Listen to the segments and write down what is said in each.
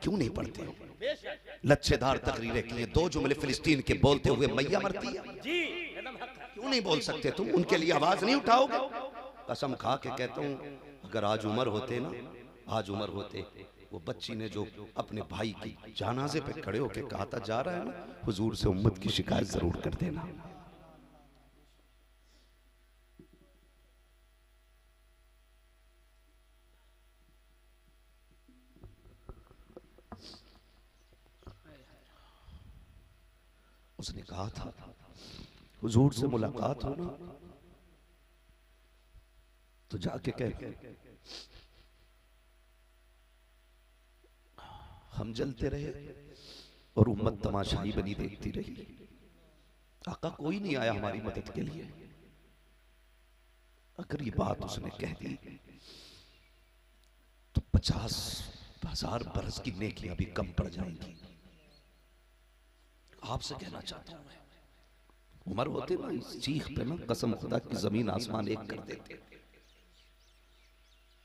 क्यों नहीं पढ़ते हो? लच्छेदार तकरीरें की, 2 जुमले फिलिस्तीन के बोलते हुए मैया मरती है, क्यों नहीं बोल सकते तुम? उनके लिए आवाज नहीं उठाओगे? कसम खा के कहता हूं, अगर आज उमर होते ना, आज उमर होते, वो बच्ची ने जो अपने भाई की जनाजे पे खड़े होकर कहा था, जा रहा है ना, हुजूर से उम्मत की शिकायत जरूर कर देना। उसने कहा था, हुजूर से मुलाकात हो ना तो जाके कह, हम जलते रहे और उम्मत तमाशाई बनी देखती रही। आका कोई नहीं आया हमारी मदद के लिए। अगर ये बात उसने कह दी तो 50,000 बरस की नेकियां भी कम पड़ जाएंगी। आपसे कहना चाहता हूं, उमर होते ना, इस चीख पे ना कसम खुदा की जमीन आसमान एक कर देते।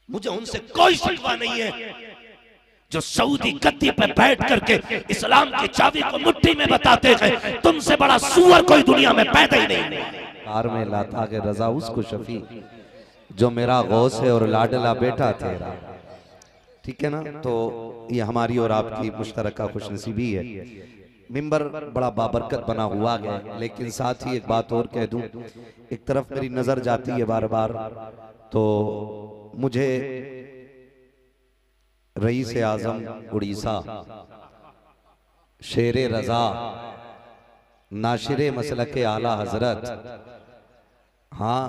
मुझे उनसे कोई शिकवा नहीं है जो सऊदी गद्दी पे बैठ करके इस्लाम की चाबी को मुट्ठी में बताते हैं। तुमसे बड़ा सुअर कोई दुनिया में पैदा ही नहीं। कार में लाता के रजा उसको शफी जो मेरा गौस है और लाडला बेटा तेरा। ठीक है ना? तो ये हमारी और आपकी मुश्तरका खुशनसीबी है। मिंबर बड़ा बाबरकत बना हुआ है, लेकिन साथ ही एक बात और कह दूं, एक तरफ मेरी नजर जाती है बार बार, तो मुझे रईस आजम उड़ीसा, शेर रजा, नाशिर मसलक आला हजरत, हाँ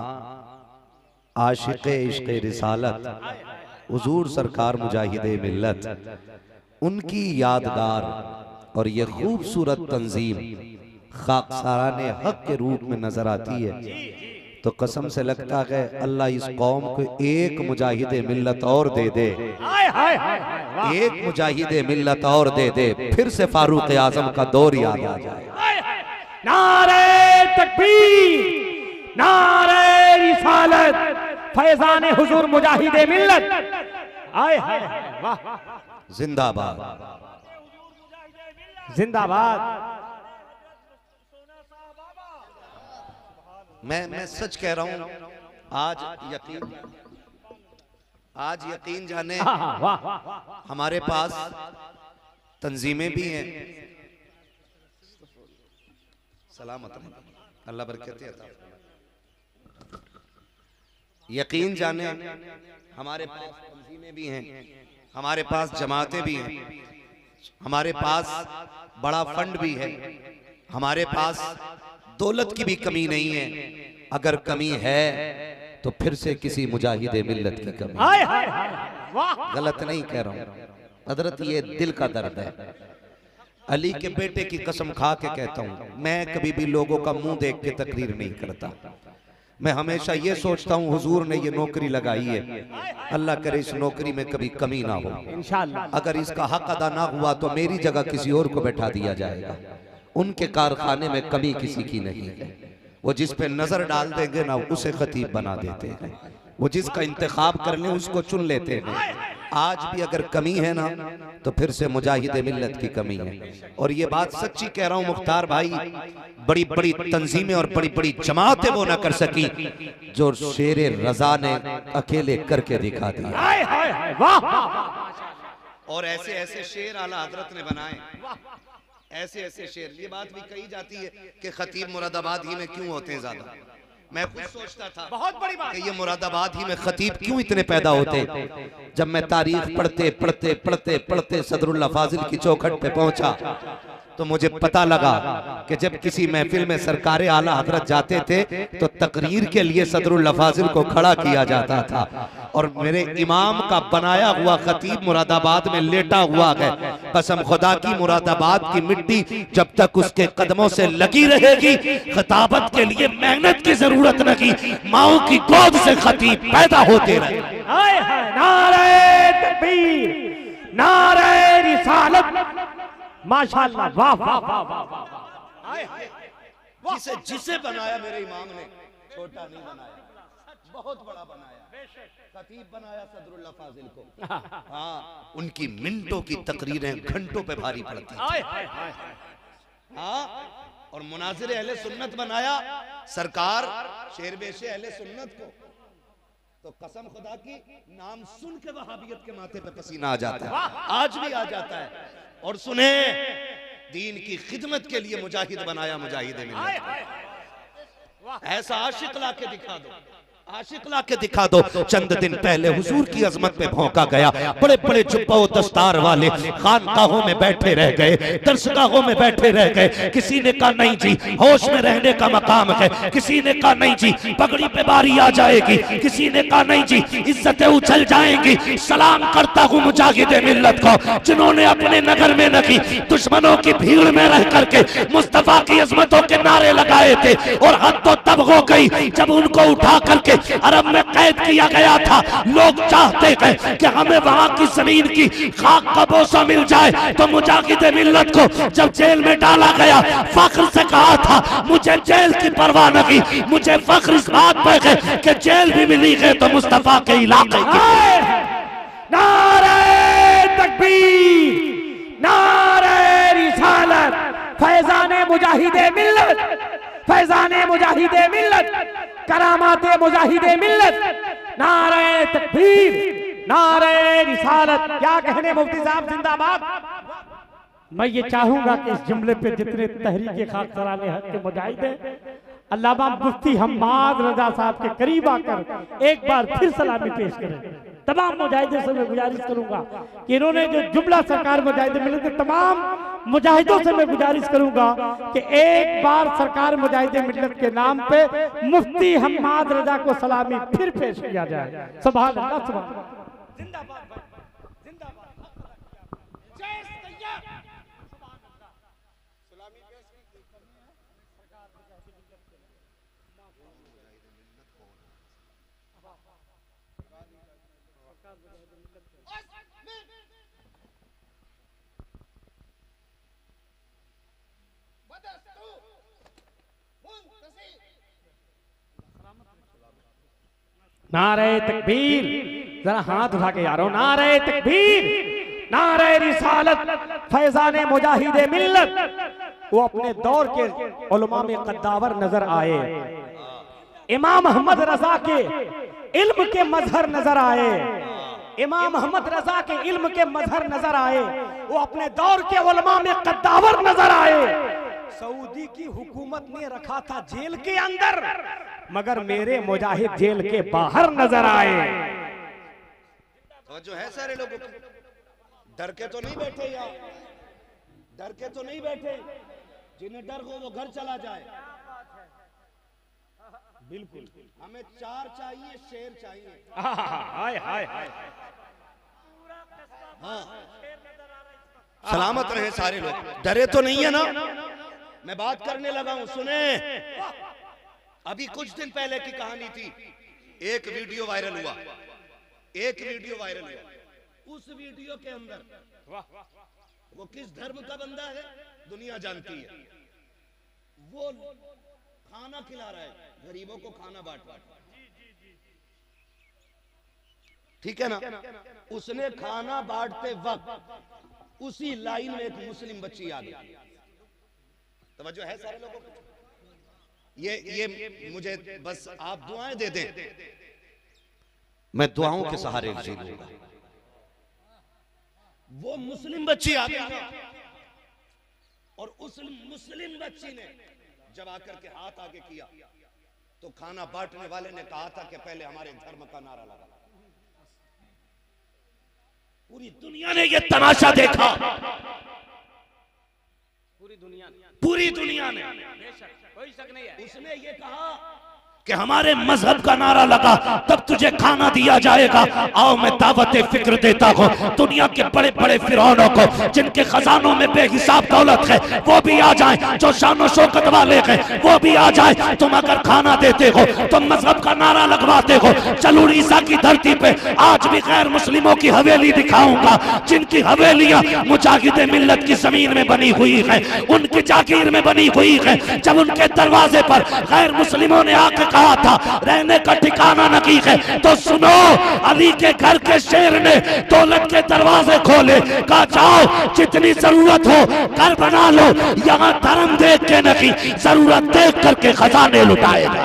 आशिक इश्क रिसालत हुजूर सरकार मुजाहिदे मिल्लत, उनकी यादगार और ये खूबसूरत तंजीम खाकसाराने हक के रूप में नजर आती है। तो कसम से लगता है अल्लाह इस कौम को एक मुजाहिदे मिल्लत और दे दे, एक मुजाहिदे मिल्लत और दे दे, फिर से फारूक आजम का दौर याद आ जाए। नारे तकबीर, नारे रिसालत, फैजान हुजूर मुजाहिदे मिल्लत, आए हाय वाह, जिंदाबाद जिंदाबाद। मैं सच कह रहा हूं, आज यकीन जाने हमारे पास तंजीमें भी हैं, सलामत अल्लाह बरकत अता फरमाए। यकीन जाने हमारे पास तंजीमें भी हैं, हमारे पास जमातें भी हैं, हमारे पास बड़ा फंड भी है, हमारे पास दौलत की भी कमी नहीं है। अगर कमी है तो फिर से किसी मुजाहिदे मिल्लत की कमी। गलत नहीं कह रहा हूं हजरत, ये दिल का दर्द है। अली के बेटे की कसम खा के कहता हूं, मैं कभी भी लोगों का मुंह देख के तकरीर नहीं करता। मैं हमेशा ये सोचता हूं हुजूर ने ये नौकरी लगाई है, अल्लाह करे इस नौकरी में कभी कमी ना हो इंशाअल्लाह। अगर इसका हक अदा ना हुआ तो मेरी जगह किसी और को बैठा दिया जाएगा। उनके कारखाने में कमी किसी की नहीं है। वो जिस पे नजर डाल देंगे ना उसे खतीब बना देते हैं, वो जिसका इंतखाब कर ले उसको चुन लेते हैं। आज भी अगर कमी है ना तो फिर से मुजाहिदे मिल्लत की कमी है। और ये बात सच्ची कह रहा हूं मुख्तार भाई, बड़ी बड़ी तंजीमें और बड़ी बड़ी जमातें वो ना कर सकी जो शेर रजा ने अकेले करके दिखा दिया। और ऐसे ऐसे शेर आला हजरत ने बनाए, ऐसे ऐसे शेर। ये बात भी कही जाती है कि खतीब मुरादाबाद ही में क्यों होते हैं ज्यादा। मैं खुद सोचता था बहुत बड़ी बात कि ये मुरादाबाद ही में खतीब क्यों इतने पैदा होते। जब मैं तारीख पढ़ते पढ़ते पढ़ते पढ़ते सदरुल्लाह फाजिल की चौखट पे पहुंचा तो मुझे पता लगा कि जब किसी महफिल में सरकारे आला हजरत जाते थे तो तकरीर के लिए सदरुल्लाह फाजिल को खड़ा किया जाता था। और मेरे इमाम का बनाया हुआ खतीब मुरादाबाद में लेटा हुआ है। कसम खुदा की मुरादाबाद की मिट्टी जब तक उसके कदमों से लगी रहेगी, खिताबत के लिए मेहनत की जरूरत नहीं, माओ की गोद से खतीब पैदा होते रहे। नारे तकबीर, नारे रिसालत, माशाअल्लाह, वाह वाह वाह वाह। जिसे जिसे बनाया मेरे इमाम ने छोटा नहीं बनाया, बहुत बड़ा बनाया। खतीब बनाया सदरुल्लाह फाजिल को। हाँ, उनकी मिनटों की तकरीरें घंटों पे भारी पड़ती थी। हाँ, और मुनाजिर अहले सुन्नत बनाया सरकार शेरबेशे अहले सुन्नत को, तो कसम खुदा की नाम सुन के वहाबियत के माथे पे पसीना आ जाता है, आज भी आ जाता है। और सुने, दीन की खिदमत के लिए मुजाहिद बनाया मुजाहिद मिल्लत। ऐसा आशिक ला के दिखा दो, आशिक ला के दिखा दो। चंद दिन पहले हुजूर की अजमत पे भौंका गया, बड़े बड़े जुब्बा व दस्तार वाले खानकाहों में बैठे रह गए, दरसगाहों में बैठे रह गए। किसी ने कहा नहीं जी होश में रहने का मकाम है, किसी ने कहा नहीं जी पगड़ी पे बारी आ जाएगी, किसी ने कहा नहीं जी इज्जतें उछल जाएंगी। सलाम करता हूँ मुजाहिद मिल्लत को, जिन्होंने अपने नगर में नकी दुश्मनों की भीड़ में रह करके मुस्तफा की अजमतों के नारे लगाए थे। और हद तो तब हो गई जब उनको उठा करके अरब में कैद किया गया था। लोग चाहते हैं कि हमें वहां की जमीन की खाक का बोसा मिल जाए। तो मुजाहिद मिल्लत को जब जेल में डाला गया, फख्र से कहा था मुझे जेल की परवाह नहीं, मुझे फख्र इस बात पर है कि जेल भी मिली है तो मुस्तफा के इलाके की। नारे तकबीर, नारे रिसालत, फैजाने मुजाहिदे मिल्लत, फैजाने मुजाहिदे मिल्लत, करामाते मुजाहिदे मिल्लत। नारे तकबीर, नारे रिसालत। क्या कहने मुफ्ती साहब जिंदाबाद। मैं ये चाहूंगा कि इस जुमले पे जितने तहरीके खाक सराने हक के मुजाहिद हैं, अल्लामा मुफ्ती हम्माद रजा साहब के करीब आकर एक बार फिर सलामी पेश करें। तमाम मुजाहिदों से मैं गुजारिश करूंगा कि इन्होंने जो जुमला सरकार मुजाहिद मिल्लत के तमाम मुजाहिदों से मैं गुजारिश करूंगा कि एक बार सरकार मुजाहिद मिल्लत के नाम पे मुफ्ती हम्माद रजा को सलामी फिर पेश किया जाए। सुभान अल्लाह, सुभान अल्लाह, जिंदाबाद, जिंदाबाद, जय सैयद, सुभान अल्लाह। सलामी पेश की सरकार मुजाहिद मिल्लत के नारे तकबीर, जरा हाथ उठा के यारो, नारे तकबीर, नारे रिसालत, फैजाने मुजाहिदे मिल्लत। वो अपने दौर के उलमा में कद्दावर नजर आए, इमाम अहमद रजा के इल्म के मजहर नजर आए, इमाम अहमद रजा के इल्म के मजहर नजर आए। वो अपने दौर के उलमा में कद्दावर नजर आए। सऊदी की हुकूमत ने रखा था जेल के अंदर, मगर मेरे मुजाहिद जेल के बाहर नजर आए। तो जो है सारे लोग डर के तो नहीं बैठे यार, डर के तो नहीं बैठे। जिन्हें डर हो वो घर चला जाए। बिल्कुल, हमें चार चाहिए, शेर चाहिए। हाय हाय हाय, हाँ, सलामत रहे सारे लोग, डरे तो नहीं है ना। मैं बात करने लगा हूं, सुने। अभी कुछ दिन पहले की कहानी थी, एक वीडियो वायरल हुआ, एक वीडियो वायरल हुआ। उस वीडियो के अंदर वो किस धर्म का बंदा है दुनिया जानती है। वो खाना खिला रहा है, गरीबों को खाना बांट बांट, ठीक है ना। उसने खाना बांटते वक्त उसी लाइन में एक मुस्लिम बच्ची आ गई। तवज्जो है सारे लोगों को। ये मुझे बस आप दुआएं दे दें, मैं दुआओं के सहारे जी लूंगा। वो मुस्लिम बच्ची आ गई और उस मुस्लिम बच्ची ने जब आकर के हाथ आगे किया तो खाना बांटने वाले ने कहा था कि पहले हमारे धर्म का नारा लगा। पूरी दुनिया ने ये तमाशा देखा, पूरी दुनिया ने, कोई शक नहीं है। उसने ये कहा कि हमारे मजहब का नारा लगा तब तुझे खाना दिया जाएगा। आओ मैं दावत फिक्र देता हूँ दुनिया के बड़े बड़े फिरौनों को, जिनके खजानों में बेहिसाब दौलत है, वो भी आ जाए। जो शान शौकत वाले हैं वो भी आ जाए। तुम अगर खाना देते हो, तुम मजहब का नारा लगवाते हो। चलो उड़ीसा की धरती पे आज भी गैर मुस्लिमों की हवेली दिखाऊंगा, जिनकी हवेलियां मुजाहिद मिल्लत की जमीन में बनी हुई है, उनकी जागीर में बनी हुई है। जब उनके दरवाजे पर गैर मुस्लिमों ने आकर कहा था रहने का ठिकाना नहीं है, तो सुनो, अली के घर के शेर ने दौलत के दरवाजे खोले, कहा जाओ जितनी जरूरत हो घर बना लो, यहाँ धर्म देख के नहीं जरूरत देख करके खजाने लुटाए गए।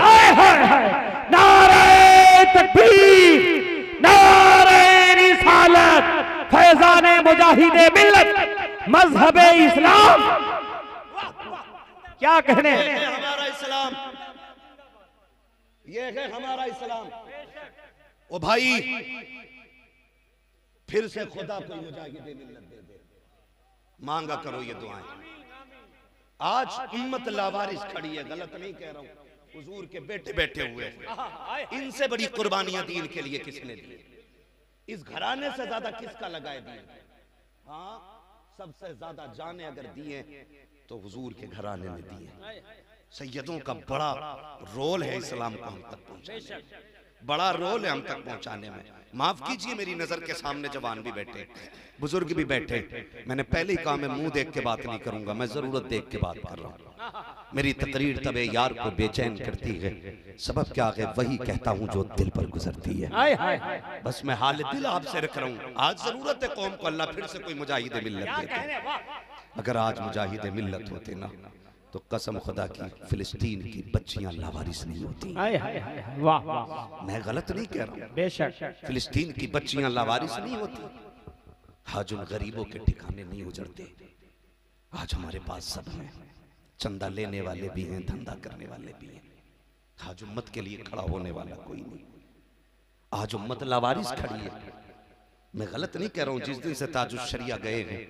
नारे तकबीर, नारे रिसालत, फैजाने मुजाहिदे मिल्लत, मजहबे इस्लाम। क्या कहने हैं? हमारा इस्लाम, ये है हमारा इस्लाम। ओ भाई, फिर से खुदा को मुजाहिदे मिल्लत दे दे, मांगा करो ये दुआएं। आज उम्मत लावारिस खड़ी है, गलत नहीं कह रहा हूं, हुजूर के बेटे बैठे हुए हैं, इनसे बड़ी कुर्बानियां दीन के लिए किसने दी? इस घराने से ज्यादा किसका लगाए दीन? हाँ, सबसे ज्यादा जाने अगर दिए तो हुजूर के घराने ने दिए। सैयदों का बड़ा रोल है इस्लाम को हम तक पहुंचाने में, बड़ा रोल है हम तक पहुंचाने में। माफ कीजिए, मेरी नजर के सामने जवान भी बैठे, बुजुर्ग भी बैठे, मैंने पहले ही कहा मैं मुंह देख के बात नहीं करूंगा, मैं जरूरत देख के बात कर रहा हूं। मेरी तकरीर तबे यार को बेचैन करती है, सबब क्या है वही कहता हूं जो दिल पर गुजरती है। बस मैं हाल दिल आपसे रख रहा हूं। आज जरूरत है कौम को, अल्लाह फिर से कोई मुजाहिदे मिल्लत देते। अगर आज मुजाहिदे मिल्लत होते ना तो कसम खुदा की फिलिस्तीन की बच्चियां लावारिस नहीं होती। मैं गलत नहीं कह रहा हूं, बेशक फिलिस्तीन की बच्चियां लावारिस नहीं होती। आज उन गरीबों के ठिकाने नहीं उजड़ते। आज हमारे पास सब हैं, चंदा लेने वाले भी हैं, धंधा करने वाले भी हैं। आज उम्मत के लिए खड़ा होने वाला कोई नहीं। आज उम्मत लावारिस खड़ी है। मैं गलत नहीं कह रहा हूं। जिस दिन से ताजुश शरिया गए हैं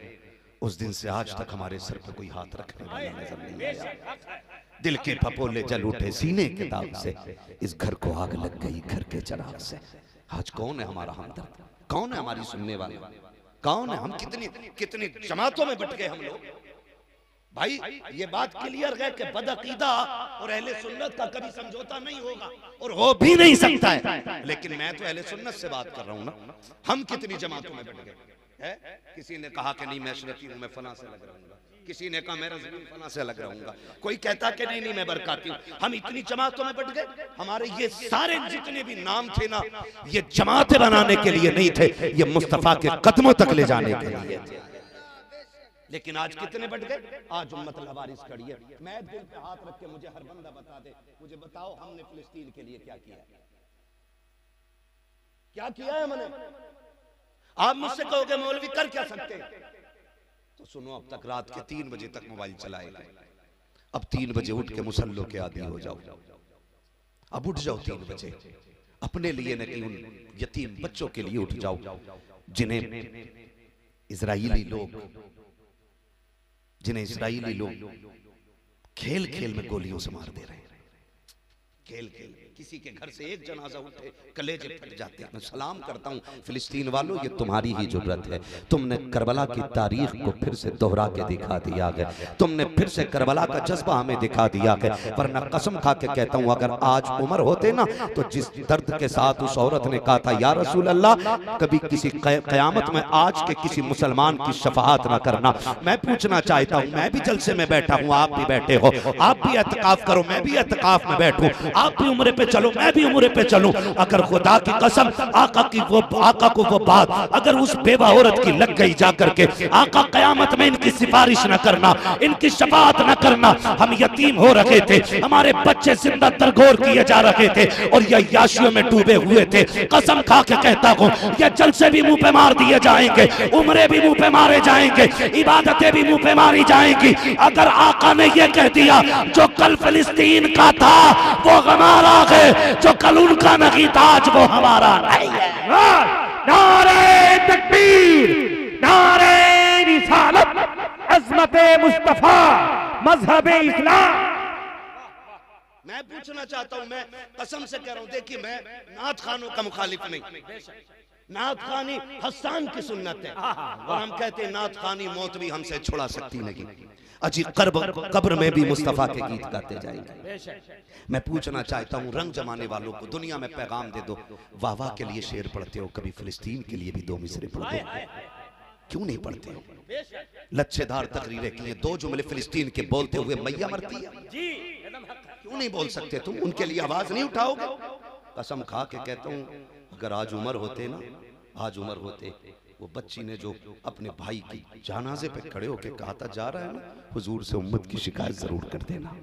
उस दिन से आज तक हमारे सर पर कोई हाथ रखने वाला नजर नहीं आया। दिल के फपोले जल उठे सीने के दाग से, इस घर को आग लग गई घर के चिराग से। आज कौन है हमारा हमदर्द? कौन है हमारी सुनने वाला? कौन है? हम कितनी जमातों में बट गए हम लोग। भाई ये बात क्लियर है कि बदअकीदा और अहले सुन्नत का कभी समझौता नहीं होगा और हो भी नहीं सकता है। लेकिन मैं तो अहले सुन्नत से बात कर रहा हूं ना। हम कितनी जमातों में बट गए है? किसी ने कहा कि नहीं मैं अशरफी हूं, मैं फला से लग रहूंगा। किसी ने कहा मैं रज़वी फला से लग रहूंगा। कोई कहता कि नहीं मैं बरकाती हूं। हम इतनी जमातों में बट गए। हमारे ये सारे जितने भी नाम थे ना, ये जमातें बनाने के लिए नहीं थे, ये मुस्तफा के कदमों तक ले जाने के लिए थे। लेकिन आज कितने बट गए? आज उम्मत लावारिस खड़ी है। मैं दिल पे हाथ रख के मुझे हर बंदा बता दे, मुझे बताओ हमने फिलिस्तीन के लिए क्या किया? क्या किया है हमने? आप मुझसे कहोगे मौलवी कर क्या सकते हैं? तो सुनो, अब तक रात के 3 बजे तक मोबाइल चलाए गए। अब 3 बजे उठ के मुसल्लों के आदी हो जाओ। अब उठ जाओ 3 बजे, अपने लिए नहीं उन यतीम बच्चों के लिए उठ जाओ जिन्हें इजराइली लोग खेल खेल में गोलियों से मार दे रहे हैं। खेल खेल किसी के घर से एक जनाजा उठे कलेजे फट जाते हैं। मैं सलाम करता हूँ फिलिस्तीन वालों, ये तुम्हारी ही जुर्रत है। तुमने करबला की तारीख को फिर से दोहरा के दिखा दिया है। तुमने फिर से करबला का जज्बा हमें दिखा दिया है। वरना कसम खा के कहता हूँ, अगर आज उमर होते ना तो जिस दर्द के साथ उस औरत ने कहा था या रसूल अल्लाह कभी किसी कयामत में आज के किसी मुसलमान की शफाअत ना करना। मैं पूछना चाहता हूँ, मैं भी जलसे में बैठा हूँ, आप भी बैठे हो, आप भी एतकाफ करो, मैं भी एतकाफ में बैठूं, आप भी उम्रे पे चलो, मैं भी उम्रे पे चलूं। अगर खुदा की कसम आका को वो बात अगर उस बेवा औरत की लग गई जाकर के, आका कयामत में इनकी सिफारिश न करना, इनकी शफाअत न करना। हम यतीम हो रखे थे, हमारे बच्चे जिंदा दरगोर किए जा रहे थे और ये याशियों में डूबे हुए थे। कसम खा के कहता हूं, ये जलसे भी मुंह पे मार दिए जाएंगे, उम्रे भी मुंह पे मारे जाएंगे, इबादतें भी मुंह पे मारी जाएंगी। अगर आका ने ये कह दिया जो कल फिलिस्तीन का था वो हमारा है, जो कल उनका नहीं था आज वो हमारा नहीं है। नारे तकबीर, नारे रिसालत, अज़मते मुस्तफा, मजहबे इस्लाम। मैं पूछना चाहता हूं, मैं कसम से कह रहा हूं, देखिए मैं नात खानों का मुखालिफ नहीं। नात खानी हसन की सुन्नत है और हम कहते हैं नात खानी मौत भी हमसे छुड़ा सकती नहीं। अजी कब्र में भी मुस्तफा के गीत गाते जाएंगे। मैं पूछना चाहता हूँ, रंग जमाने वालों को दुनिया में पैगाम दे दो। वाह वाह के लिए शेर पढ़ते हो, कभी फिलिस्तीन के लिए भी 2 मिसरे पढ़ दो। क्यों नहीं पढ़ते हो? लच्छेदार तकरीरें की हैं, 2 जुमले फिलिस्तीन के बोलते हुए मैया मरती है। क्यों नहीं बोल सकते तुम? उनके लिए आवाज नहीं उठाओगे? कसम खा के कहता हूं, अगर आज उमर होते ना, आज उमर होते, वो बच्ची ने जो अपने भाई की जनाजे पे खड़े होके कहा था, जा रहा है ना, हुजूर से उम्मत की शिकायत जरूर कर देना।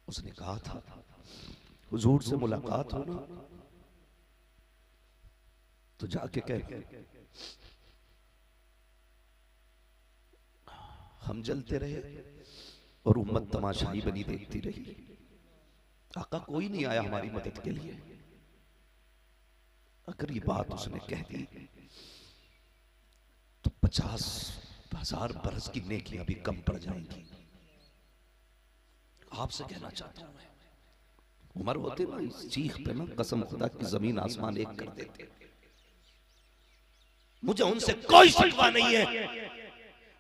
उसने कहा था, हुजूर से मुलाकात हो ना तो जाके कह, हम जलते रहे और उम्मत तमाशाई बनी देखती रही। आका कोई नहीं आया हमारी मदद के लिए। अगर ये बात उसने कह दी तो 50,000 बरस की नेकियां भी कम पड़ जाएंगी। आपसे कहना चाहता हूं, उमर होते ना, इस चीख पे ना कसम खुदा की जमीन आसमान एक कर देते। मुझे उनसे कोई शिकवा नहीं है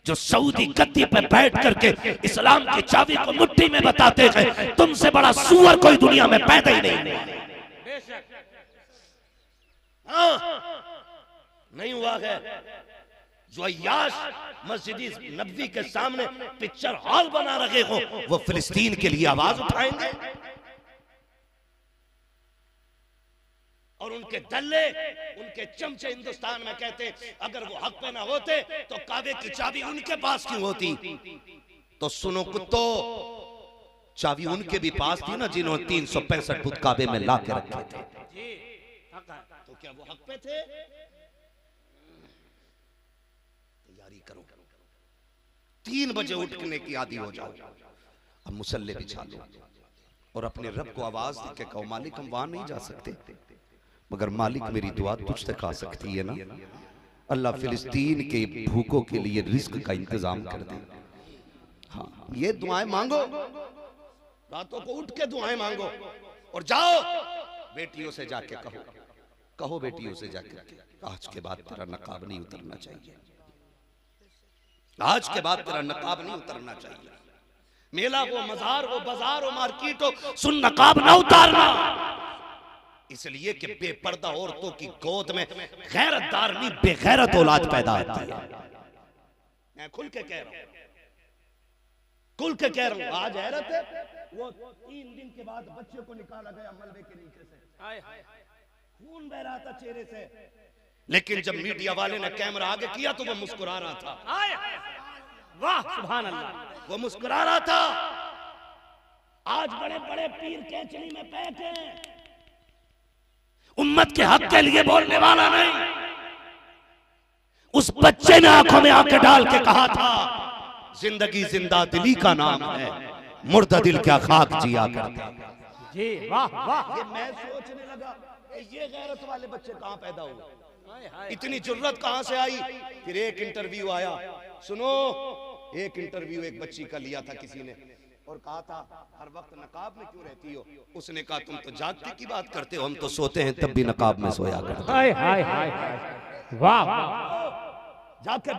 जो सऊदी गद्दी पे बैठ करके इस्लाम की चाबी को मुट्ठी में बताते थे। तुमसे बड़ा सुअर कोई दुनिया में पैदा ही नहीं। हाँ, नहीं हुआ है जो अय्याश मस्जिद नबवी के सामने पिक्चर हॉल बना रखे हो, वो फिलिस्तीन के लिए आवाज उठाएंगे। और उनके दल्ले, उनके चमचे हिंदुस्तान में कहते अगर वो हक पे ना होते तो काबे की चाबी उनके पास क्यों होती? तो सुनो कुत्तो, चाबी उनके भी पास थी ना जिन्होंने 365 बुत काबे में ला के रखे थे। तो क्या वो हक पे थे? तैयारी करो, 3 बजे उठने की आदी हो जाओ, अब मुसल्ले बिछा लो और अपने रब को आवाज दे के कहो, मालिक हम वहां नहीं जा सकते, मगर मालिक मेरी दुआ तुझ तक आ सकती है ना। अल्लाह फिलिस्तीन के भूखों के लिए रिस्क का इंतजाम कर दे। हाँ, ये दुआएं मांगो, रातों को उठ के दुआएं मांगो और जाओ बेटियों से जाके कहो बेटियों से जाके, आज के बाद तेरा नकाब नहीं उतरना चाहिए, आज के बाद तेरा नकाब नहीं उतरना चाहिए। मेला हो, मजार हो, बाजार हो, मार्केट हो, सुन नकाब ना उतारना। इसलिए कि बेपर्दा औरतों की गोद में गैरतदार नहीं बेगैरत औलाद पैदा होती है। मैं खुल के कह रहा हूं, खुल के कह रहा हूं। आज हैरत है, वो 3 दिन के बाद बच्चे को निकाला गया मलबे के नीचे से, खून बह रहा था चेहरे से, लेकिन जब मीडिया वाले ने कैमरा आगे किया तो वो मुस्कुरा रहा था। वाह सुभान अल्लाह, वो मुस्कुरा रहा था। आज बड़े बड़े पीर कैचली में पैक हैं, उम्मत के हक के लिए बोलने वाला नहीं। उस बच्चे ने आंखों में आंखें डाल के कहा था, जिंदगी जिंदा दिली का नाम है, मुर्दा दिल क्या खाक जिया करता। जी वाह वाह। ये मैं सोचने लगा ये गैरत वाले बच्चे कहां पैदा हुए, इतनी जुर्रत कहां से आई। फिर एक इंटरव्यू आया, सुनो, एक इंटरव्यू एक बच्ची का लिया था किसी ने और कहा था हर वक्त नकाब में क्यों रहती हो? उसने कहा तुम तो जागते की बात करते हो, हम तो सोते हैं तब भी नकाब में सोया करते। हाय हाय हाय, वाह।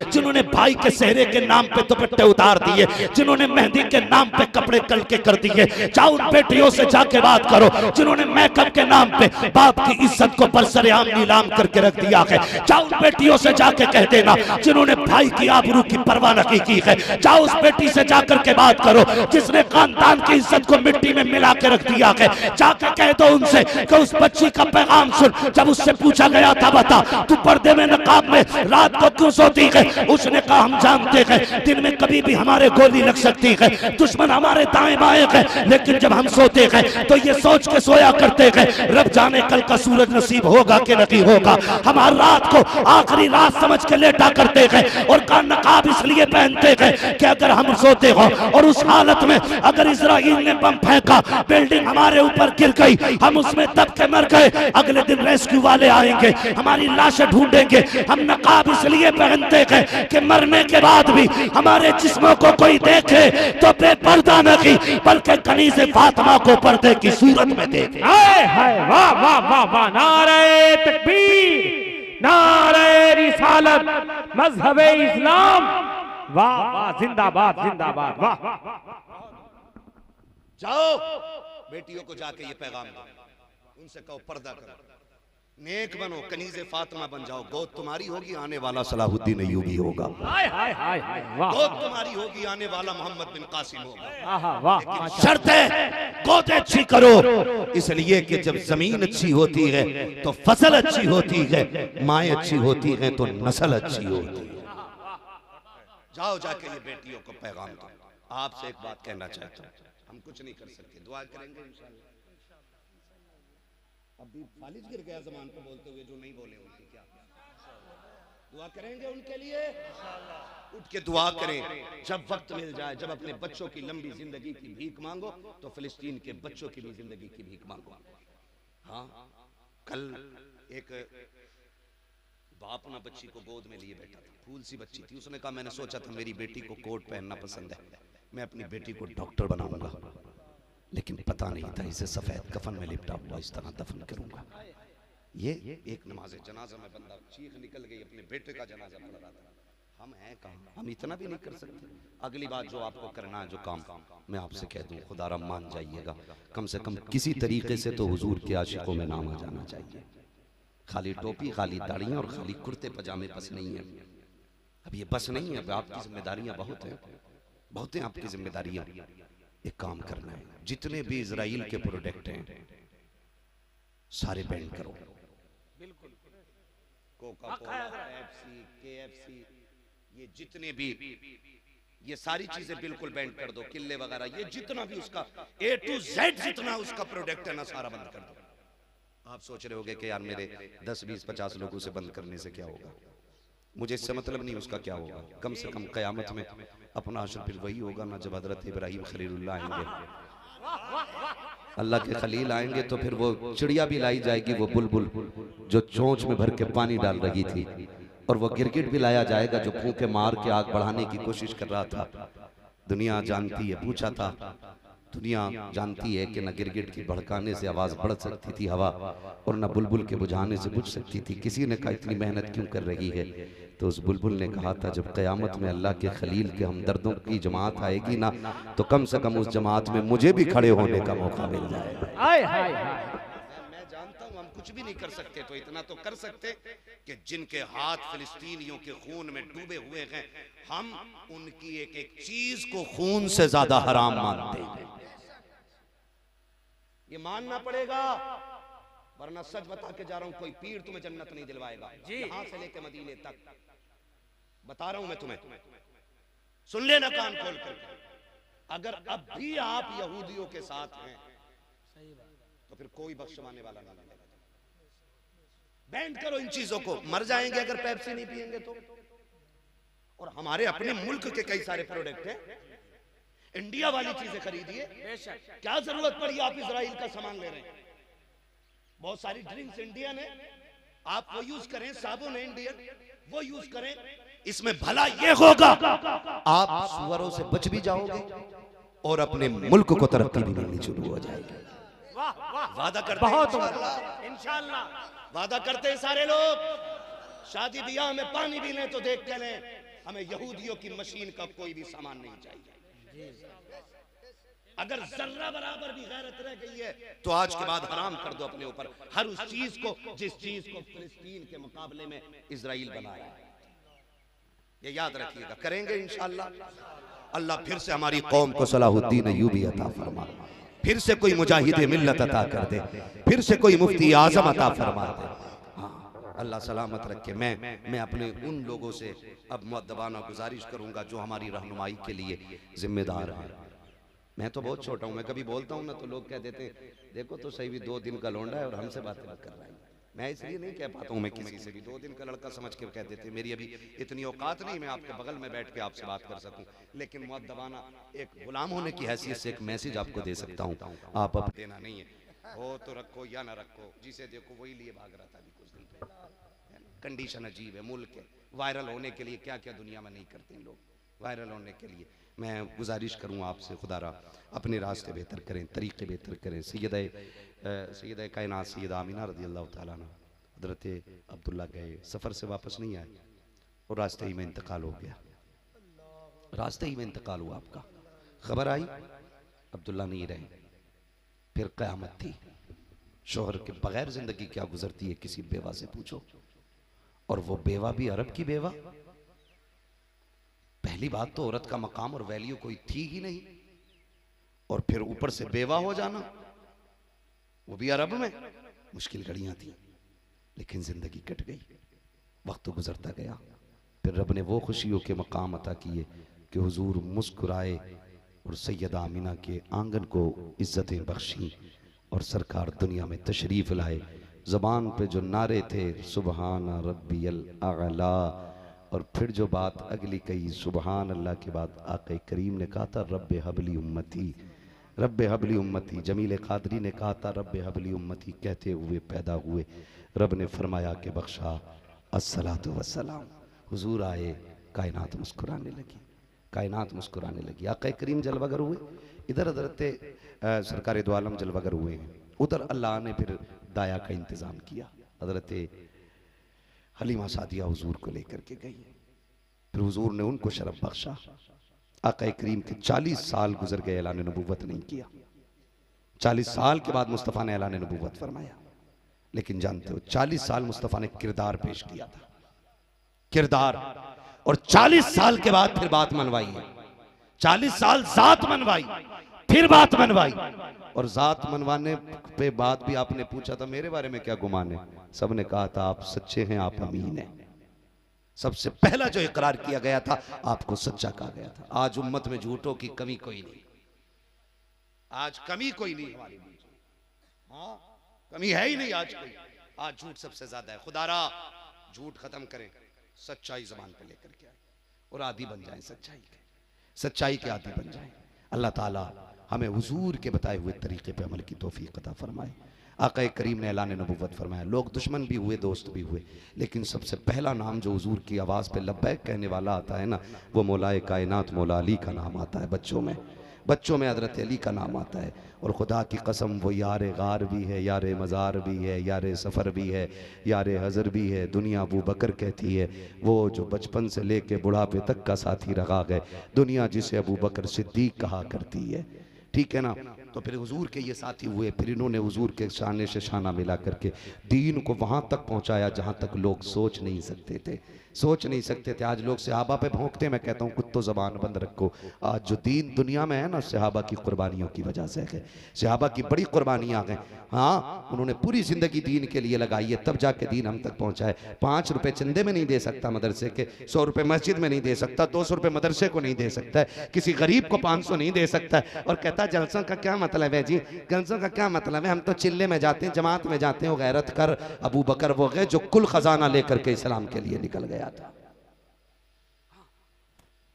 जिन्होंने भाई के सेहरे के नाम पे दुपट्टे उतार दिए, जिन्होंने मेहंदी के नाम पे कपड़े कल के कर दिए, जाओ उन बेटियों से जाके बात करो जिन्होंने मेकअप के नाम पे बाप की इज्जत को बरसरेआम नीलाम करके रख दिया है। जाओ उन बेटियों से जाके कह देना जिन्होंने भाई की आबरू की परवाह नहीं की है। जाओ उस बेटी से जाकर के बात करो जिसने खानदान की इज्जत को मिट्टी में मिला के रख दिया है। जाके कह दो उनसे कि उस बच्ची का पैगाम सुन। जब उससे पूछा गया था, बता तू पर्दे में नकाब में रात को क्यों सोती है? उसने कहा हम जानते हैं दिन में कभी भी हमारे गोली लग सकती है, दुश्मन हमारे दाएं बाएं है, लेकिन जब हम सोते हैं तो ये सोच के सोया करते हैं रब जाने कल का सूरज नसीब होगा कि नहीं होगा। हम हर रात को आखिरी रात समझ के लेटा करते हैं और का नकाब इसलिए पहनते हैं कि अगर हम सोते हो और उस हालत में अगर इजराइल ने बम फेंका, बिल्डिंग हमारे ऊपर गिर गई, हम उसमें दब के मर गए, अगले दिन रेस्क्यू वाले आएंगे, हमारी लाशें ढूंढेंगे। हम नकाब इसलिए पहनते हैं कि मरने के बाद भी हमारे जिस्मों को कोई देखे तो बेपर्दा नहीं बल्कि कनीज़े फातिमा को पर्दे की सूरत में देखे। हाय हाय, वाह वाह वाह वाह, नारे तकबीर, नारे रिसालत, मजहबे इस्लाम, वाह वाह, जिंदाबाद जिंदाबाद, वाह। जाओ बेटियों को जाके ये पैगाम दो, उनसे कहो पर्दा करो, नेक बनो, कनीज़े फातिमा बन जाओ, गोद तुम्हारी होगी, आने वाला सलाहुद्दीन अय्यूबी होगा। हाय हाय हाय हाय, वाह गोद तुम्हारी होगी, आने वाला मोहम्मद बिन कासिम होगा। आहा, वाह लेकिन शर्त है गोद अच्छी करो, इसलिए कि जब जमीन अच्छी होती है तो फसल अच्छी होती है, माएँ अच्छी होती हैं तो नस्ल अच्छी होती है। जाओ जाके ये बेटियों को पैगाम दो। आपसे एक बात कहना चाहता हूँ, हम कुछ नहीं कर सकते, दुआ करेंगे इंशाअल्लाह। अभी फालिज गिर गया जमान पे बोलते हुए, जो नहीं बोले उनकी क्या दुआ करेंगे उनके लिए? उठ के दुआ करें। जब वक्त मिल जाए, जब अपने बच्चों की लंबी जिंदगी की भीख मांगो, तो फिलिस्तीन के बच्चों की भी जिंदगी की भीख मांगो। हाँ, कल एक बाप ना बच्ची को गोद में लिए बैठा था, फूल सी बच्ची थी। उसने कहा मैंने सोचा था मेरी बेटी को कोट पहनना पसंद है, मैं अपनी बेटी को डॉक्टर बनाऊंगा, लेकिन पता नहीं था इसे सफेद कफन में लिपटा हुआ इस तरह दफन करूंगा। ये एक नमाज जनाजा में बंदा चीख निकल गई, अपने बेटे का जनाजा पढ़ रहा था। हम हैं कहाँ, हम इतना भी नहीं कर सकते। अगली बात जो आपको करना है, जो काम मैं आपसे कह दूं, खुदारा मान जाइएगा, कम से कम किसी तरीके से तो हुजूर के आशिकों में नाम आ जाना चाहिए। खाली टोपी, खाली दाढ़ियाँ और खाली कुर्ते पजामे बस नहीं है। अब ये बस नहीं है, अब आपकी जिम्मेदारियां बहुत हैं, बहुत हैं आपकी जिम्मेदारियां। एक काम करना है, जितने भी इजराइल के प्रोडक्ट हैं सारे बैन करो। बिल्कुल, कोका कोला, पेप्सी, केएफसी, ये जितने भी ये सारी चीजें बिल्कुल बैन कर दो। किले वगैरह, ये जितना भी उसका A to Z जितना उसका प्रोडक्ट है ना, सारा बंद कर दो। आप सोच रहे होगे कि यार मेरे 10, 20, 50 लोगों से बंद करने से क्या होगा? मुझे इससे मतलब नहीं उसका क्या होगा। कम से कम कयामत में अपना अशर फिर वही होगा ना, जब हजरत इब्राहिम खलीलुल्लाह आएंगे, अल्लाह के खलील आएंगे, तो फिर वो चिड़िया भी लाई जाएगी, वो बुलबुल जो चोंच में भर के पानी डाल रही थी, और वो गिरगिट भी लाया जाएगा जो फूंके मार के आग बढ़ाने की कोशिश कर रहा था। दुनिया जानती है, पूछा था, दुनिया जानती है कि न गिरगिट की भड़काने से आवाज बढ़ सकती थी हवा, और न बुलबुल के बुझाने से बुझ सकती थी। किसी ने कहा इतनी मेहनत क्यों कर रही है? तो उस बुलबुल ने कहा था, जब क़यामत में अल्लाह के खलील के हमदर्दों की जमात आएगी ना, तो कम से कम उस जमात में मुझे भी खड़े होने का मौका मिल जाएगा। मैं जानता हूँ हम कुछ भी नहीं कर सकते, तो इतना तो कर सकते कि जिनके हाथ फिलिस्तीनियों के खून में डूबे हुए हैं, हम उनकी एक एक चीज को खून से ज्यादा हराम मानते हैं। ये मानना पड़ेगा, वरना सच बता के जा रहा हूं, कोई पीर तुम्हें जन्नत नहीं दिलवाएगा। यहां से लेके मदीने तक बता रहा हूं मैं तुम्हें, सुन लेना कान खोल कर। अगर अब भी आप यहूदियों के साथ हैं तो फिर कोई बख्शवाने वाला नहीं मिलेगा। बैंड करो इन चीजों को, मर जाएंगे अगर पेप्सी नहीं पिएंगे तो। और हमारे अपने मुल्क के कई सारे प्रोडक्ट हैं, इंडिया वाली चीजें खरीदिए। क्या जरूरत पड़ी आप इजराइल का सामान ले रहे हैं? बहुत सारी ड्रिंक्स इंडियन है, आप वो यूज करें। साबुन है इंडियन, वो यूज करें। इसमें भला ये होगा आप सुअरों से बच भी जाओगे और अपने मुल्क को तरक्की भी मिलनी शुरू हो जाएगी। वादा करते हैं इंशाअल्लाह, वादा करते हैं सारे लोग। शादी ब्याह में पानी भी लें तो देख के लें, हमें यहूदियों की मशीन का कोई भी सामान नहीं चाहिए। अगर जर्रा बराबर भी गैरत रह गई है तो आज के बाद हराम कर दो अपने ऊपर हर उस चीज को जिस चीज को फिलिस्तीन के मुकाबले में इजराइल बनाया है। ये याद रखिएगा, करेंगे इंशाअल्लाह। अल्लाह फिर से हमारी कौम को सलाहुद्दीन अय्यूबी अता फरमा, फिर से कोई मुजाहिद मिल्लत अता कर दे, फिर से कोई मुफ्ती आजम अता फरमा दे। हाँ, अल्लाह सलामत रखे। मैं अपने उन लोगों से अब मुअद्दबाना गुजारिश करूंगा जो हमारी रहनुमाई के लिए जिम्मेदार है। मैं तो बहुत छोटा हूँ, मैं कभी बोलता हूँ ना तो लोग कह देते हैं देखो तो सही भी 2 दिन का लौंडा है और हमसे बातें मत कर रहा है। मैं इसलिए नहीं कह पाता हूँ मैं किसी से भी, 2 दिन का लड़का समझ के कह देते मेरी अभी इतनी औकात नहीं मैं आपके बगल में बैठ के आपसे बात कर सकूँ। लेकिन मुअद्दबाना एक गुलाम होने की हैसियत से एक मैसेज आपको दे सकता हूँ। आप अब देना नहीं है, हो तो रखो या ना रखो, जिसे देखो वही लिए भाग रहा था अभी कुछ दिन पहले। कंडीशन अजीब है, मुल्क है, वायरल होने के लिए क्या क्या दुनिया में नहीं करते लोग, वायरल होने के लिए। मैं गुजारिश करूँ आपसे, खुदारा अपने रास्ते बेहतर करें, तरीक़े बेहतर करें। सैयद कायनात सैयदा आमिना रज़ी अल्लाह ताला अन्हा हज़रत अब्दुल्ला गए, सफ़र से वापस नहीं आए और रास्ते ही में इंतकाल हो गया। रास्ते ही में इंतकाल हुआ आपका, खबर आई अब्दुल्ला नहीं रहे। फिर क़यामत थी, शोहर के बगैर जिंदगी क्या गुजरती है किसी बेवा से पूछो, और वो बेवा भी अरब की बेवा। पहली बात तो औरत का मकाम और वैल्यू कोई थी ही नहीं, और फिर ऊपर से बेवा हो जाना, वो भी अरब में। मुश्किल घड़ियां थी, लेकिन जिंदगी कट गई, वक्त गुजरता गया। फिर रब ने वो खुशियों के मकाम अता किए कि हुजूर मुस्कुराए और सैयदा आमिना के आंगन को इज्जतें बख्शी और सरकार दुनिया में तशरीफ लाए। ज़बान पे जो नारे थे सुबहान रब्बियल आला, और फिर जो बात अगली कही सुबहान अल्लाह के बाद आक़ा करीम ने कहा था रब्बे हबली उम्मती, रब्बे हबली उम्मती। जमील कादरी ने कहा था रब्बे हबली उम्मती, कहते हुए पैदा हुए। रब ने फरमाया कि बख्शा अस्सलातु वस्सलाम। हुजूर आए, कायनात मुस्कुराने लगी, कायनात मुस्कुराने लगी। आक़ा करीम जलवागर हुए, इधर हज़रत सरकार दो आलम जलवागर हुए हैं, उधर अल्लाह ने फिर दाया का इंतज़ाम किया। हज़रत हलीमा सादिया हुजूर को लेकर के गई, फिर हुजूर ने उनको शरफ बख्शा। आक़ा करीम के 40 साल गुजर गए, ऐलान नबूवत नहीं किया। 40 साल के बाद मुस्तफ़ा ने ऐलान नबूवत फरमाया। लेकिन जानते हो 40 साल मुस्तफ़ा ने किरदार पेश किया था, किरदार, और 40 साल के बाद फिर बात मनवाई है। 40 साल जात मनवाई, फिर बात मनवाई, और जात मनवाने पे बात भी आपने पूछा था मेरे बारे में क्या गुमान है, सबने कहा था आप सच्चे हैं, आप अमीन हैं। सबसे पहला जो इकरार किया गया था आपको सच्चा कहा गया था। आज उम्मत में झूठों की कमी कोई नहीं, आज कमी कोई नहीं हमारे बीच, हाँ कमी है ही नहीं आज कोई। आज झूठ सबसे ज्यादा है। खुदारा झूठ खत्म करें, सच्चाई जबान पे लेकर के आए और आदी बन जाए सच्चाई के, सच्चाई के आदी बन जाए। अल्लाह ताला हमें हुजूर के बताए हुए तरीके पे अमल की तौफीक अता फरमाए। आक़ा करीम ने ऐलान नबूवत फरमाया। लोग दुश्मन भी हुए, दोस्त भी हुए, लेकिन सबसे पहला नाम जो हुजूर की आवाज़ पे लब्बैक कहने वाला आता है ना, वो मौलाए कायनात मौला अली का नाम आता है। बच्चों में हज़रत अली का नाम आता है। और खुदा की कसम वो यार गार भी है, यार मज़ार भी है, यार सफ़र भी है, यार हज़र भी है। दुनिया अबू बकर कहती है, वो जो बचपन से लेके बुढ़ापे तक का साथी रहा गए, दुनिया जिसे अबू बकर सिद्दीक कहा करती है, ठीक है ना। तो फिर हुजूर के ये साथी हुए, फिर इन्होंने हुजूर के शाने से शाना मिला करके दीन को वहाँ तक पहुँचाया जहाँ तक लोग सोच नहीं सकते थे, सोच नहीं सकते थे। आज लोग सहाबा पे भौंकते, मैं कहता हूँ कुत्तो ज़बान बंद रखो। आज जो दीन दुनिया में है ना, सहाबा की कुर्बानियों की वजह से है। सहाबा की बड़ी कुर्बानियाँ आ गए, हाँ उन्होंने पूरी ज़िंदगी दीन के लिए लगाई है, तब जाके दीन हम तक पहुँचा है। 5 रुपये चंदे में नहीं दे सकता मदरसे के, 100 रुपये मस्जिद में नहीं दे सकता, 200 रुपये मदरसे को नहीं दे सकता है, किसी गरीब को 500 नहीं दे सकता है। और कहता जलसों का क्या मतलब है जी, जलसों का क्या मतलब है, हम तो चिल्ले में जाते हैं, जमात में जाते हैं। गैरत कर, अबू बकर वो गए जो कुल खजाना लेकर के इस्लाम के लिए निकल गया था।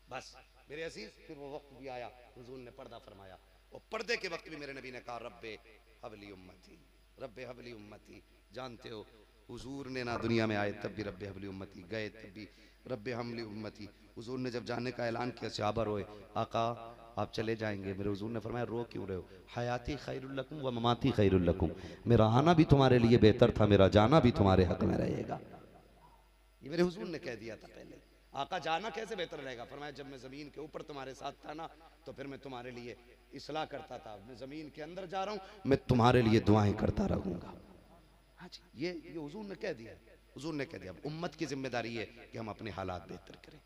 बस मेरे अजीज, फिर वो वक्त भी आया, हुजूर ने पर्दा फरमाया, और पर्दे के वक्त भी मेरे नबी ने कहा रब्बे हबली उम्मती, रब्बे हबली उम्मती। जानते हो हुजूर ने ना दुनिया में आए तब भी रब्बे हबली उम्मती, गए तब भी रब्बे हमली उम्मती। हुजूर ने जब जाने का ऐलान किया, सहाबा रोए, आका आप चले जाएंगे। मेरे हुजूर ने फरमाया रो क्यों रहे हो, हयाती खैरुल लकुम व ममाती खैरुल लकुम, मेरा आना भी तुम्हारे लिए बेहतर था, मेरा जाना भी तुम्हारे हक में रहेगा। ये मेरे हुजूर ने कह दिया था पहले। आका जाना कैसे बेहतर रहेगा, फरमाया जब मैं ज़मीन के ऊपर तुम्हारे साथ था ना, तो फिर मैं तुम्हारे लिए इस्लाह करता था, मैं ज़मीन के अंदर जा रहा हूँ, मैं तुम्हारे लिए दुआएं करता रहूँगा। हाँ जी, ये हुजूर ने कह दिया, हुजूर ने कह दिया। अब उम्मत की जिम्मेदारी है कि हम अपने हालात बेहतर करें,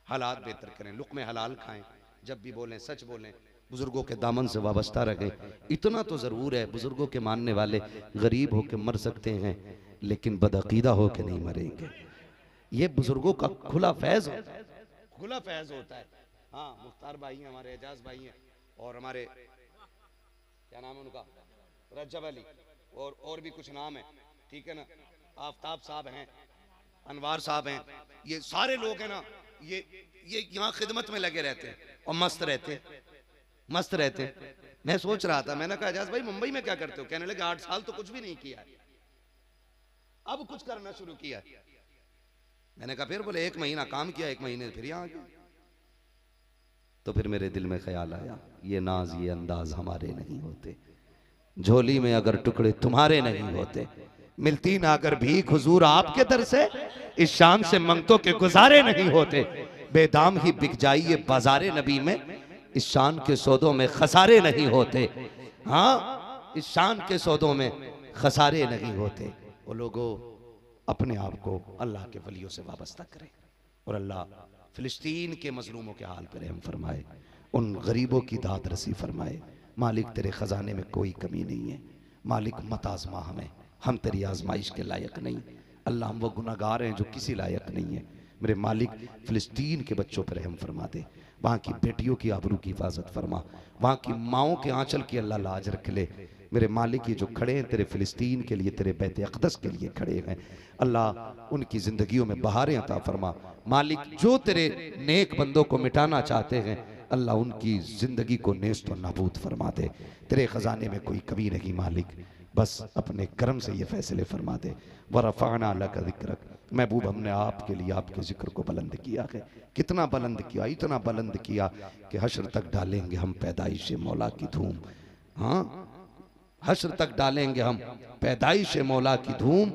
हालात बेहतर करें, लुक़्मे हलाल खाएं, जब भी बोलें सच बोलें, बुजुर्गों के दामन से वाबस्ता रहें। इतना तो ज़रूर है, बुजुर्गों के मानने वाले गरीब होकर मर सकते हैं, लेकिन बदअकीदा होकर नहीं मरेंगे। ये बुजुर्गों का खुला फैज़ होता है, खुला फैज़ होता है। हाँ मुख्तार भाई हैं, हमारे एजाज भाई हैं, और हमारे क्या नाम है उनका, रजब अली, और भी कुछ नाम है, ठीक है ना, आफ्ताब साहब हैं, अनवार साहब हैं, ये सारे लोग हैं ना, ये यहाँ खिदमत में लगे रहते हैं और मस्त रहते हैं। मैं सोच रहा था, मैंने कहा एजाज भाई मुंबई में क्या करते हो, कहने लगे 8 साल तो कुछ भी नहीं किया है, अब कुछ करना शुरू किया। मैंने कहा फिर, बोले 1 महीना काम किया, 1 महीने फिर यहाँ आ गया। तो फिर मेरे दिल में ख्याल आया, ये नाज ये अंदाज हमारे नहीं होते, झोली में अगर टुकड़े तुम्हारे नहीं होते, मिलती ना अगर भीख हुजूर आपके दर से, इस शान से मंगतों के गुजारे नहीं होते, बेदाम ही बिक जाइए बाजारे नबी में, इस शान के सौदों में खसारे नहीं होते। हाँ इस शान के सौदों में खसारे नहीं होते। वो लोगों अपने आप को अल्लाह के वलियों से वाबस्ता करें और अल्लाह फिलिस्तीन के मजलूमों के हाल पर रहम फरमाए, उन गरीबों की दाद रसी फरमाए। मालिक तेरे ख़जाने में कोई कमी नहीं है। मालिक मत आजमा हमें, हम तेरी आजमाइश के लायक नहीं। अल्लाह हम वो गुनाहगार हैं जो किसी लायक नहीं है। मेरे मालिक फ़िलिस्तीन के बच्चों पर रहम फरमा दे, वहाँ की बेटियों की आबरू की हिफाजत फरमा, वहाँ की माओं के आंचल की अल्लाह लाज रख ले। मेरे मालिक ये जो खड़े हैं तेरे फ़िलिस्तीन के लिए, तेरे बैत अक़दस के लिए खड़े हैं, अल्लाह उनकी ज़िंदगियों में बहारें अता फरमा। मालिक जो तेरे नेक बंदों को मिटाना चाहते हैं, अल्लाह उनकी ज़िंदगी को नेस्त और नाबूद फरमा दे। तेरे ख़जाने में कोई कमी नहीं मालिक, बस अपने करम से ये फैसले फरमा दे। वरफ़अना लका ज़िक्रक, महबूब हमने आपके लिए आपके ज़िक्र को बुलंद किया है। कितना बुलंद किया, इतना बुलंद किया कि हश्र तक डालेंगे हम पैदाइश मौला की धूम। हाँ, हश्र तक डालेंगे हम पैदाइश मौला की धूम।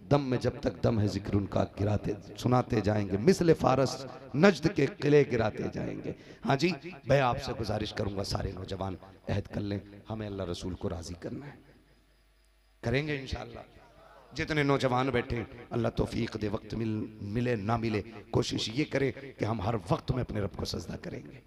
दम में जब तक दम है जिक्र उनका गिराते सुनाते जाएंगे, मिसले फारस नजद के किले गिराते जाएंगे। हाँ जी, मैं आपसे गुजारिश करूंगा सारे नौजवान अहद कर लें, हमें अल्लाह रसूल को राजी करना है, करेंगे इंशाअल्लाह। जितने नौजवान बैठे अल्लाह तौफीक दे, वक्त मिले ना मिले कोशिश ये करें कि हम हर वक्त में अपने रब को सजदा करेंगे,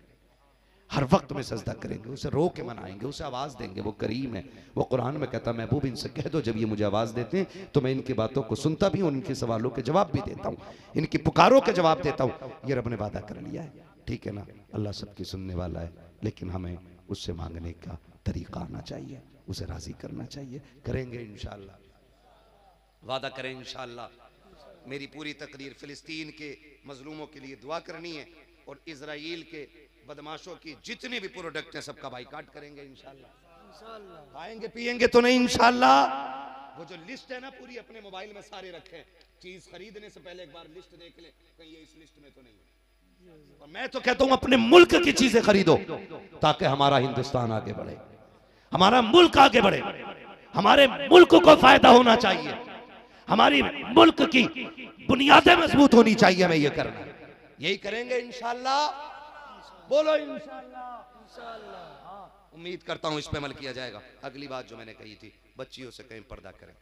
हर वक्त में सजदा करेंगे, उसे रो के मनाएंगे, उसे आवाज़ देंगे। वो करीम है, वो कुरान में कहता है महबूब इनसे कह दो जब ये मुझे आवाज़ देते हैं तो मैं इनकी बातों को सुनता भी हूँ, इनके सवालों के जवाब भी देता हूँ, इनकी पुकारों के जवाब देता हूँ। ये रब ने वादा कर लिया है, ठीक है ना। अल्लाह सबकी सुनने वाला है, लेकिन हमें उससे मांगने का तरीका आना चाहिए, उसे राज़ी करना चाहिए। करेंगे इंशाअल्लाह, वादा करें इंशाअल्लाह। मेरी पूरी तकरीर फ़िलिस्तीन के मजलूमों के लिए दुआ करनी है और इजराइल के बदमाशों की जितने भी प्रोडक्ट हैं सबका बाइकाट करेंगे इंशाअल्लाह। खाएंगे पिएंगे तो नहीं इंशाअल्लाह। वो जो लिस्ट है ना पूरी अपने मोबाइल में सारे रखें, चीज खरीदने से पहले एक बार लिस्ट देख लें कहीं ये इस लिस्ट में तो नहीं है। और मैं तो कहता हूं अपने मुल्क की चीजें खरीदो ताकि हमारा हिंदुस्तान आगे बढ़े, हमारा मुल्क आगे बढ़े, हमारे मुल्क को फायदा होना चाहिए, हमारी मुल्क की बुनियादें मजबूत होनी चाहिए। मैं ये करना, यही करेंगे इंशाअल्लाह। बोलो इंशाअल्लाह। उम्मीद करता हूं इस पे अमल किया जाएगा। अगली बात जो मैंने कही थी, बच्चियों से कहीं पर्दा करें,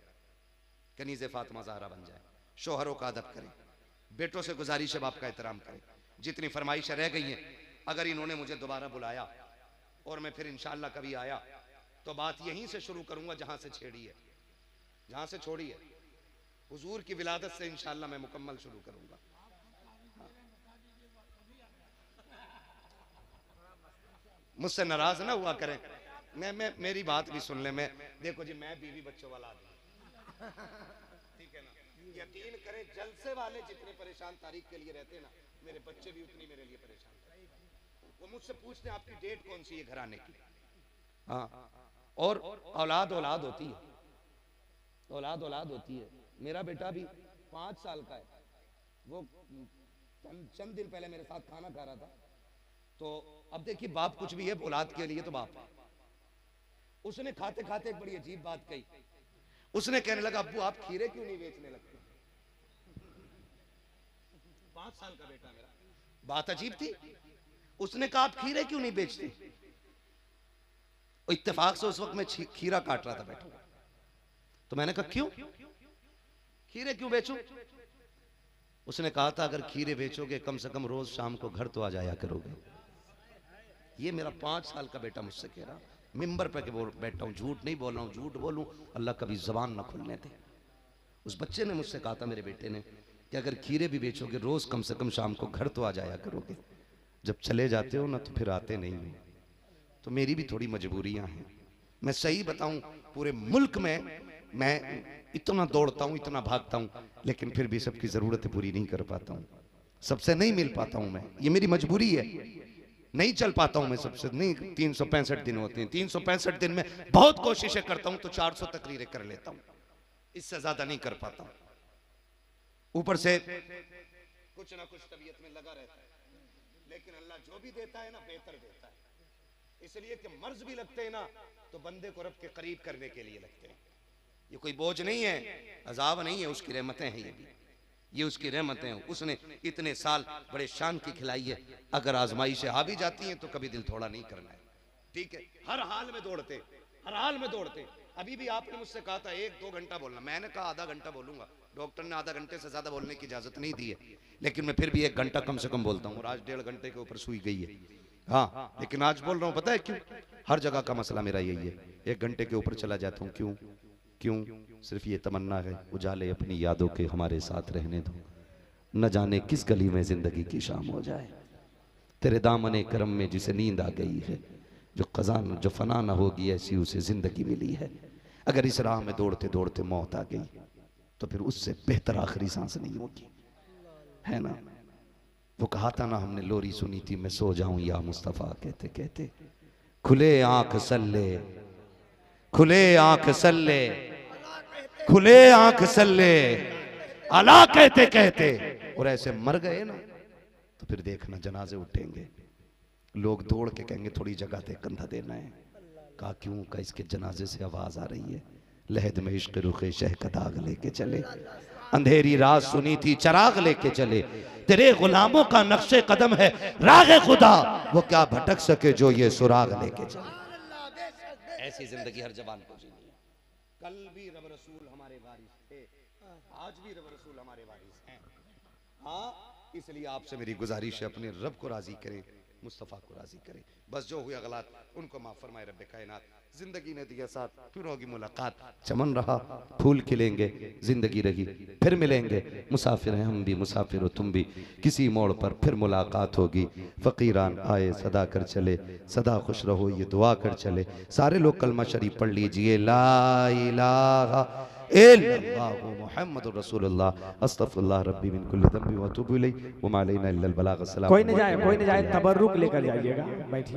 कनीज़े फातिमा ज़हरा बन जाए, शोहरों का अदब करें, बेटों से गुजारिश है बाप का एहतराम करें। जितनी फरमाइशें रह गई हैं, अगर इन्होंने मुझे दोबारा बुलाया और मैं फिर इंशाअल्लाह कभी आया तो बात यहीं से शुरू करूंगा जहां से छेड़ी है, जहां से छोड़ी है। हुजूर की विलादत से इंशाअल्लाह मैं मुकम्मल शुरू करूंगा। मुझसे नाराज ना हुआ करें, मैं मेरी बात भी सुन ले। मैं देखो जी, मैं बीवी बच्चों वाला आदमी, ठीक है ना। यकीन करें जलसे वाले जितने परेशान तारीख के लिए रहते हैं ना, मेरे बच्चे भी उतनी मेरे लिए परेशान। वो मुझसे पूछते हैं आपकी डेट कौन सी है घर आने की। हाँ, और औलाद औलाद होती है, औलाद औलाद होती है। मेरा बेटा भी 5 साल का है, वो चंद दिन पहले मेरे साथ खाना खा रहा था। तो अब देखिए बाप कुछ भी है औलाद के लिए तो बाप है। उसने खाते खाते एक बड़ी अजीब बात कही, उसने कहने लगा अब्बू आप खीरे क्यों नहीं बेचने लगते। 5 साल का बेटा मेरा, बात अजीब थी। उसने कहा आप खीरे क्यों नहीं बेचते। इत्तेफाक से उस वक्त मैं खीरा काट रहा था बैठा, तो मैंने कहा क्यों, खीरे क्यों बेचूं। उसने कहा था अगर खीरे बेचोगे कम से कम रोज शाम को घर तो आ जाया करोगे। ये मेरा 5 साल का बेटा मुझसे कह रहा, मिंबर पे बैठा हूँ, झूठ नहीं बोल रहा हूँ, झूठ बोलूं अल्लाह कभी जबान ना खुलने दे। उस बच्चे ने मुझसे कहा था, मेरे बेटे ने, कि अगर खीरे भी बेचोगे रोज कम से कम शाम को घर तो आ जाया करोगे। जब चले जाते हो ना तो फिर आते नहीं हो। तो मेरी भी थोड़ी मजबूरियां हैं। मैं सही बताऊं, पूरे मुल्क में मैं इतना दौड़ता हूं, इतना भागता हूं, लेकिन फिर भी सबकी जरूरतें पूरी नहीं कर पाता हूं, सबसे नहीं मिल पाता हूं मैं। ये मेरी मजबूरी है, नहीं चल पाता हूं मैं सबसे। नहीं, 365 दिन होते हैं, 365 दिन में बहुत कोशिशें करता हूं तो 400 तकरीरें कर लेता हूं, इससे ज्यादा नहीं कर पाता हूं। ऊपर से कुछ ना कुछ तबीयत में लगा रहता है, लेकिन अल्लाह जो भी देता है ना बेहतर देता है। इसलिए कि मर्ज भी लगते हैं ना तो बंदे को रब के करीब करने के लिए लगते हैं। ये कोई बोझ नहीं है, अजाब नहीं है, उसकी रहमतें हैं। ये उसकी रहमतें हैं। उसने इतने साल बड़े शान की खिलाई है। अगर आजमाइशें आ भी जाती हैं तो कभी दिल थोड़ा नहीं करना है, ठीक है। हर हाल में दौड़ते, हर हाल में दौड़ते। अभी भी आपने मुझसे कहा था 1-2 घंटा बोलना, मैंने कहा आधा घंटा बोलूंगा। डॉक्टर ने आधा घंटे से ज्यादा बोलने की इजाजत नहीं दी है, लेकिन मैं फिर भी 1 घंटा कम से कम बोलता हूँ। और आज 1.5 घंटे के ऊपर सुई गई है। हाँ, लेकिन आज बोल रहा हूँ, पता है क्यों? हर जगह का मसला मेरा यही है, 1 घंटे के ऊपर चला जाता हूँ। क्यों? क्यों? सिर्फ ये तमन्ना है, उजाले अपनी यादों के हमारे साथ रहने दो, न जाने किस गली में जिंदगी की शाम हो जाए। तेरे दामने करम में जिसे नींद आ गई है, जो खजान जो फना न होगी ऐसी उसे जिंदगी मिली है। अगर इस राह में दौड़ते दौड़ते मौत आ गई तो फिर उससे बेहतर आखिरी सांस नहीं होगी, है ना? वो कहा था ना, हमने लोरी सुनी थी, मैं सो जाऊं या मुस्तफा कहते कहते। खुले आंख सल्ले, खुले आंख सल्ले, खुले आंख सल्ले अला कहते कहते। और ऐसे मर गए ना तो फिर देखना जनाजे उठेंगे, लोग दौड़ के कहेंगे थोड़ी जगह दे, कंधा देना है। कहा क्यों? का इसके जनाजे से आवाज आ रही है, लहद में इश्क रुखे शह का दाग लेके चले, अंधेरी रात सुनी थी चराग लेके चले। तेरे गुलामों का नक्शे कदम है रागे खुदा, वो क्या भटक सके जो ये सुराग लेके चले। ऐसी जिंदगी हर जबान पर जीनी है। कल भी रब रसूल हमारे वारिस थे, आज भी रब रसूल हमारे वारिस हैं। हाँ, इसलिए आपसे मेरी गुजारिश है, अपने रब को राजी करें, मुस्तफ़ा को राजी करें। बस जो हुआ गलत उनको माफ फरमाए रब कायनात। जिंदगी ने दिया साथ, फिर होगी मुलाकात। चमन रहा फूल खिलेंगे, जिंदगी रही फिर मिलेंगे। मुसाफिर हैं हम भी, मुसाफिर हो तुम भी, किसी मोड़ पर फिर मुलाकात होगी। फकीरान आए सदा कर चले, सदा खुश रहो ये दुआ कर चले। सारे लोग कलमा शरीफ पढ़ लीजिए, ला इलाहा इल्लल्लाहु मुहम्मदुर रसूलुल्लाह, अस्तगफिरुल्लाह रब्बी मिन कुल्ली ज़ंबि व अतूबु इलैहि व मा अलैना इल्लल बलाग। कोई न जाए, कोई न जाए, तबर्रुक लेकर जाइएगा। बैठिए।